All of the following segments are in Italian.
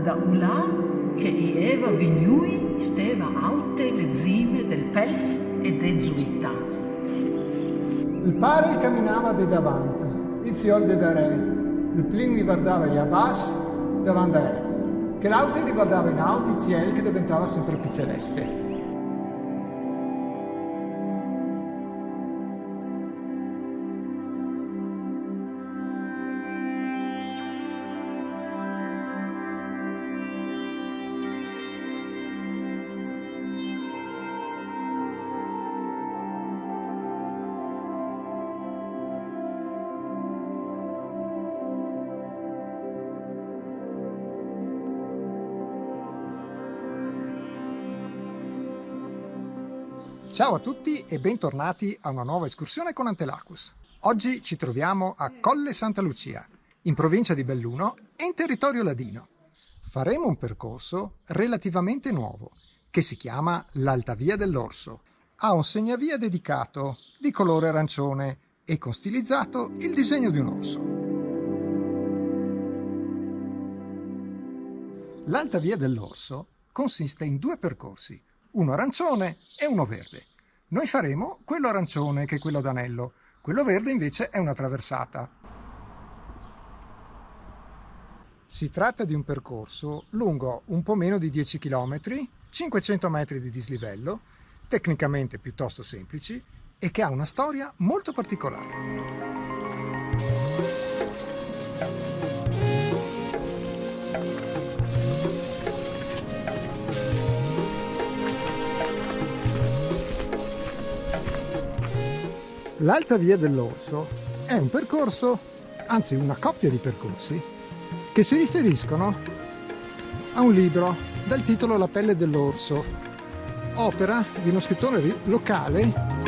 da ulà che ieva vignui steva aute le zime del Pelf e de Zuita. Il pare camminava de davanti, il fiol de dare, il plin riguardava gli abbas davanti a lui, che l'aute riguardava in auto il ciel che diventava sempre più celeste. Ciao a tutti e bentornati a una nuova escursione con Antelacus. Oggi ci troviamo a Colle Santa Lucia, in provincia di Belluno e in territorio ladino. Faremo un percorso relativamente nuovo, che si chiama l'Alta Via dell'Orso. Ha un segnavia dedicato di colore arancione e con stilizzato il disegno di un orso. L'Alta Via dell'Orso consiste in due percorsi, uno arancione e uno verde. Noi faremo quello arancione, che è quello d'anello, quello verde invece è una traversata. Si tratta di un percorso lungo un po' meno di 10 km, 500 metri di dislivello, tecnicamente piuttosto semplici e che ha una storia molto particolare. L'Alta Via dell'Orso è un percorso, anzi una coppia di percorsi, che si riferiscono a un libro dal titolo La pelle dell'orso, opera di uno scrittore locale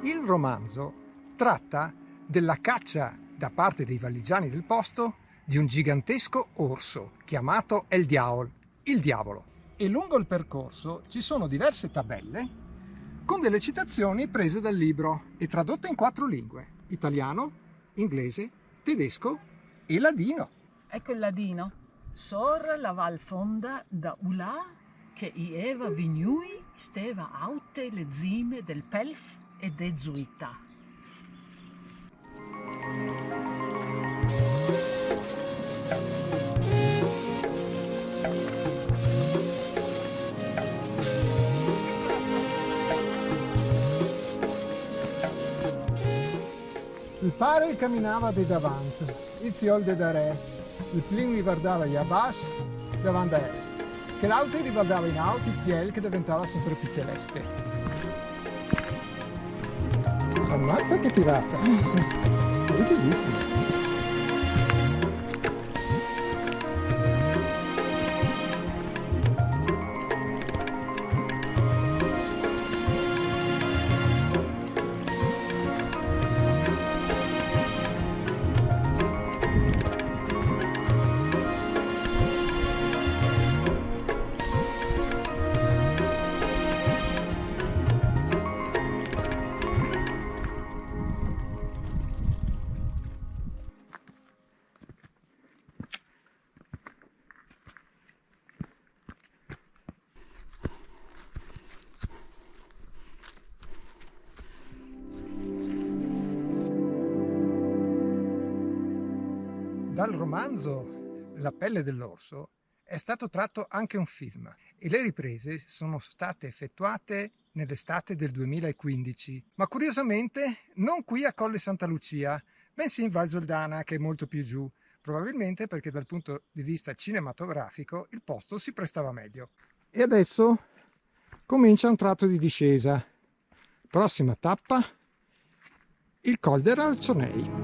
Il romanzo tratta della caccia da parte dei valligiani del posto di un gigantesco orso chiamato El Diavol, il diavolo. E lungo il percorso ci sono diverse tabelle con delle citazioni prese dal libro e tradotte in 4 lingue: italiano, inglese, tedesco e ladino. Ecco il ladino. Sor la val fonda da ulà che ieva vignui steva aute le zime del Pelf e de Zuita. Il pare camminava de davanti, il fiol de dare, il plin riguardava gli abbas davanti a lui, che l'aute riguardava in auto il ciel che diventava sempre più celeste. Ammazza che tirata! È bellissimo! Dal romanzo La pelle dell'orso è stato tratto anche un film e le riprese sono state effettuate nell'estate del 2015, ma curiosamente non qui a Colle Santa Lucia, bensì in Val Zoldana, che è molto più giù, probabilmente perché dal punto di vista cinematografico il posto si prestava meglio. E adesso comincia un tratto di discesa. Prossima tappa, il Col de Ralconei.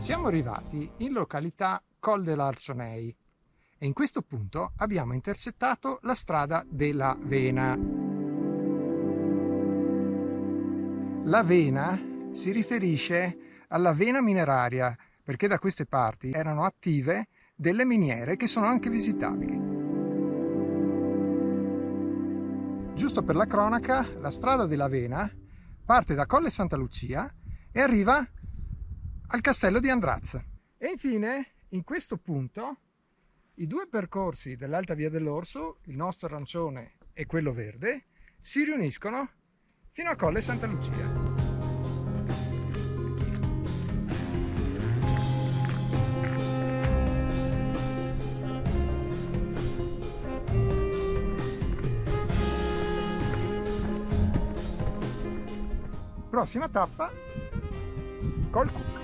Siamo arrivati in località Col dell'Arcionei e in questo punto abbiamo intercettato la strada della Vena. La vena si riferisce alla vena mineraria perché da queste parti erano attive delle miniere che sono anche visitabili. Giusto per la cronaca, la strada della Vena parte da Colle Santa Lucia e arriva al castello di Andrazza. E infine, in questo punto, i due percorsi dell'Alta Via dell'Orso, il nostro arancione e quello verde, si riuniscono fino a Colle Santa Lucia. Prossima tappa, Col Cook.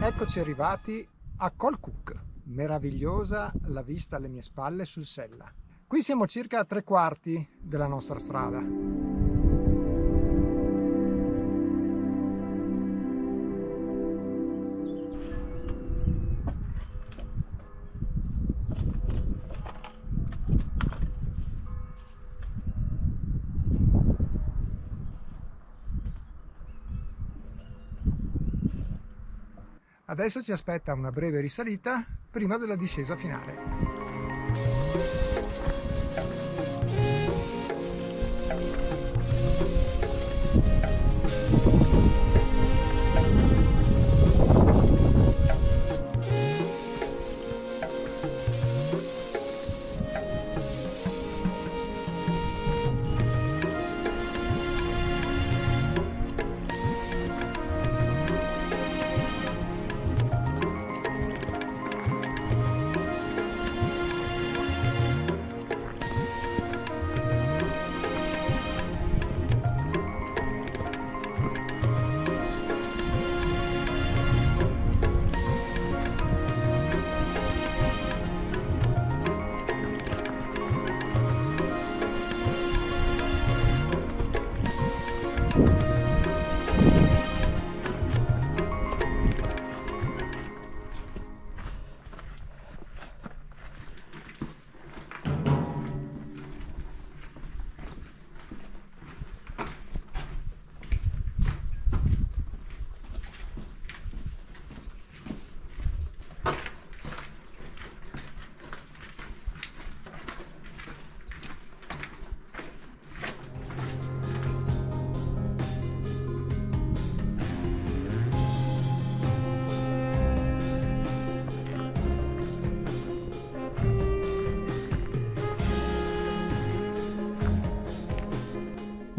Eccoci arrivati a Col Cook, meravigliosa la vista alle mie spalle sul Sella. Qui siamo circa a 3/4 della nostra strada. Adesso ci aspetta una breve risalita prima della discesa finale.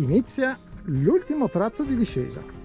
inizia l'ultimo tratto di discesa.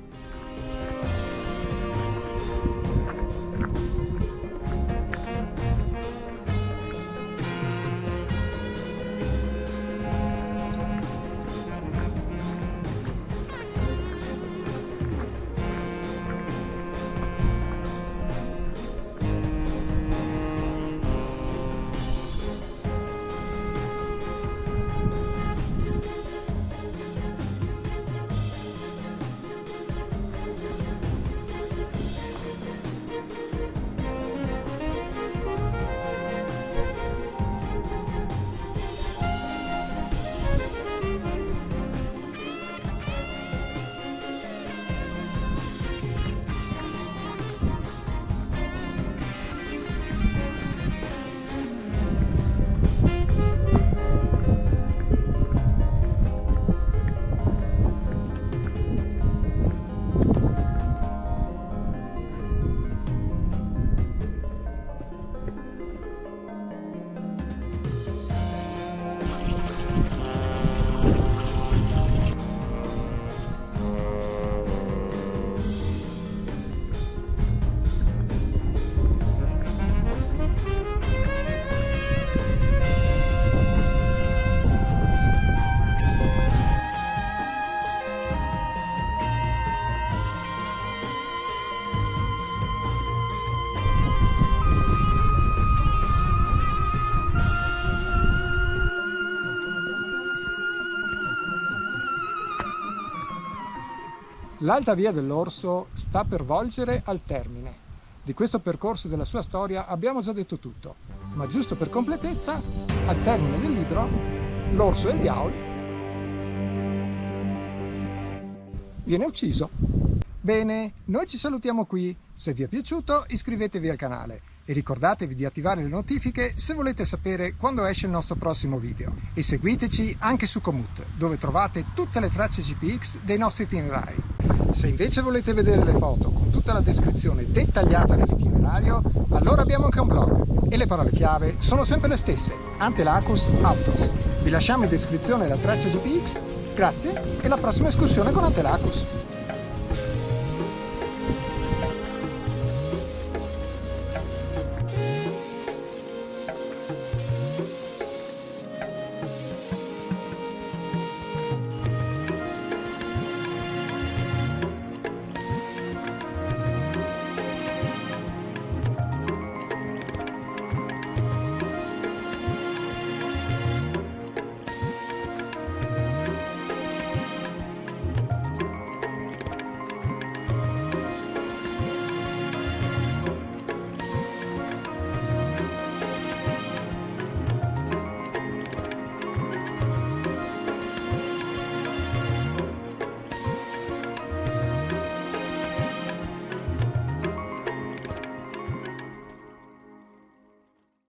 L'Alta Via dell'Orso sta per volgere al termine. Di questo percorso della sua storia abbiamo già detto tutto, ma giusto per completezza, al termine del libro, l'orso e il diavolo viene ucciso. Bene, noi ci salutiamo qui. Se vi è piaciuto, iscrivetevi al canale e ricordatevi di attivare le notifiche se volete sapere quando esce il nostro prossimo video. E seguiteci anche su Komoot, dove trovate tutte le tracce GPX dei nostri itinerari. Se invece volete vedere le foto con tutta la descrizione dettagliata dell'itinerario, allora abbiamo anche un blog e le parole chiave sono sempre le stesse: Antelacus Autos. Vi lasciamo in descrizione la traccia GPX. Grazie e alla prossima escursione con Antelacus.